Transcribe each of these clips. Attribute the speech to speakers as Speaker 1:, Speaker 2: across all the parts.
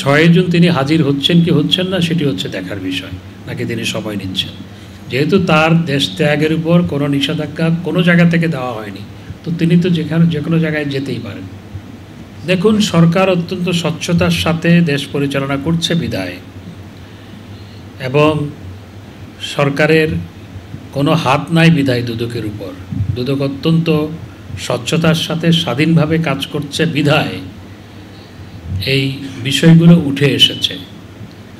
Speaker 1: 6 June তিনি হাজির হচ্ছেন কি হচ্ছেন না সেটি হচ্ছে দেখার বিষয়, নাকি তিনি সময় নিচ্ছেন। যেহেতু তার দেশ ত্যাগের উপর কোনো নিষেধাজ্ঞা কোনো জায়গা থেকে দেওয়া হয়নি, তো তিনি তো যে কোনো জায়গায় যেতেই পারেন। দেখুন, সরকার অত্যন্ত স্বচ্ছতার সাথে দেশ পরিচালনা করছে বিধায়, এবং সরকারের কোনো হাত নাই বিধায় দুদকের উপর। দুদক অত্যন্ত স্বচ্ছতার সাথে স্বাধীনভাবে কাজ করছে বিধায় এই বিষয়গুলো উঠে এসেছে,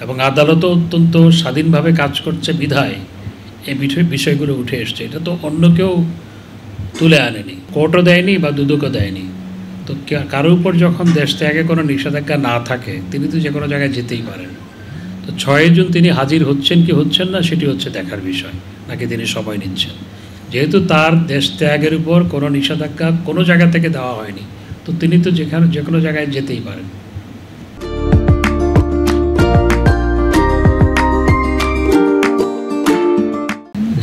Speaker 1: এবং আদালতও অত্যন্ত স্বাধীনভাবে কাজ করছে বিধায় এই বিষয়গুলো উঠে এসছে। এটা তো অন্য কেউ তুলে আনেনি, কোর্টও দেয়নি বা দুদকও দেয়নি। তো কারোর উপর যখন দেশ ত্যাগে কোনো নিষেধাজ্ঞা না থাকে, তিনি তো যে কোনো জায়গায় যেতেই পারেন। তো 6 জুন তিনি হাজির হচ্ছেন কি হচ্ছেন না সেটি হচ্ছে দেখার বিষয়, নাকি তিনি সময় নিচ্ছেন। যেহেতু তার দেশ ত্যাগের উপর কোনো নিষেধাজ্ঞা কোনো জায়গা থেকে দেওয়া হয়নি, তো তিনি তো যে কোনো জায়গায় যেতেই পারেন।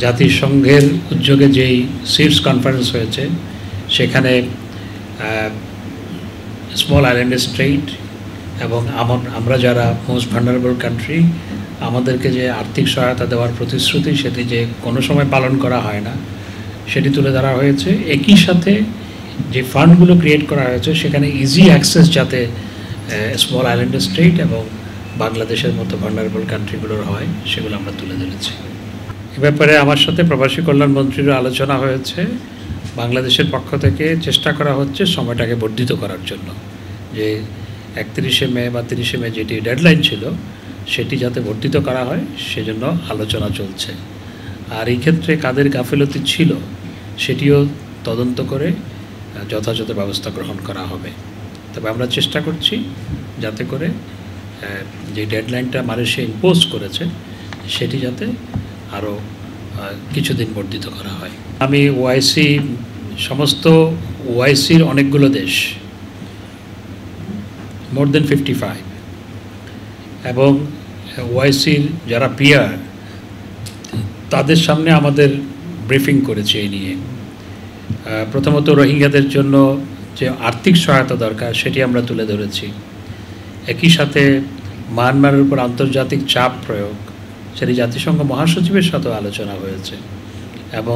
Speaker 1: জাতিসংঘের উদ্যোগে যেই সিডস কনফারেন্স হয়েছে, সেখানে স্মল আইল্যান্ড স্টেট এবং আমরা যারা মোস্ট ভালনারেবল কান্ট্রি, আমাদেরকে যে আর্থিক সহায়তা দেওয়ার প্রতিশ্রুতি, সেটি যে কোনো সময় পালন করা হয় না, সেটি তুলে ধরা হয়েছে। একই সাথে যে ফান্ডগুলো ক্রিয়েট করা হয়েছে, সেখানে ইজি অ্যাক্সেস যাতে স্মল আইল্যান্ড স্টেট এবং বাংলাদেশের মতো ভালনারেবল কান্ট্রিগুলোর হয়, সেগুলো আমরা তুলে ধরেছি। এ ব্যাপারে আমার সাথে প্রবাসী কল্যাণ মন্ত্রীরও আলোচনা হয়েছে। বাংলাদেশের পক্ষ থেকে চেষ্টা করা হচ্ছে সময়টাকে বর্ধিত করার জন্য, যে 31শে মে বা 30শে মে যেটি ডেডলাইন ছিল, সেটি যাতে বর্ধিত করা হয়, সেজন্য আলোচনা চলছে। আর এই ক্ষেত্রে কাদের গাফিলতি ছিল, সেটিও তদন্ত করে যথাযথ ব্যবস্থা গ্রহণ করা হবে। তবে আমরা চেষ্টা করছি যাতে করে যে ডেডলাইনটা মালয়েশিয়া ইম্পোজ করেছে, সেটি যাতে আরও কিছুদিন বর্ধিত করা হয়। আমি সমস্ত ওআইসির অনেকগুলো দেশ, মোর দেন 55, এবং ওআইসির যারা পিয়ার, তাদের সামনে আমাদের ব্রিফিং করেছে এই নিয়ে। প্রথমত রোহিঙ্গাদের জন্য যে আর্থিক সহায়তা দরকার, সেটি আমরা তুলে ধরেছি। একই সাথে মায়ানমারের উপর আন্তর্জাতিক চাপ প্রয়োগ, সেটি জাতিসংঘ মহাসচিবের সাথেও আলোচনা হয়েছে, এবং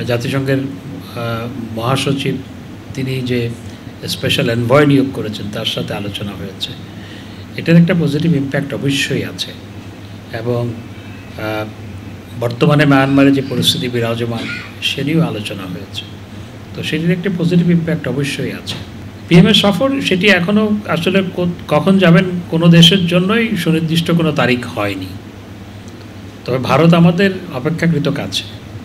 Speaker 1: জাতিসংঘের মহাসচিব তিনি যে স্পেশাল এনভয় নিয়োগ করেছেন, তার সাথে আলোচনা হয়েছে। এটার একটা পজিটিভ ইম্প্যাক্ট অবশ্যই আছে, এবং বর্তমানে মায়ানমারে যে পরিস্থিতি বিরাজমান, সে নিয়েও আলোচনা হয়েছে। তো সেটির একটা পজিটিভ ইম্প্যাক্ট অবশ্যই আছে। পিএমের সফর, সেটি এখনও আসলে কখন যাবেন কোনো দেশের জন্যই সুনির্দিষ্ট কোনো তারিখ হয়নি। তবে ভারত আমাদের অপেক্ষাকৃত কাছে।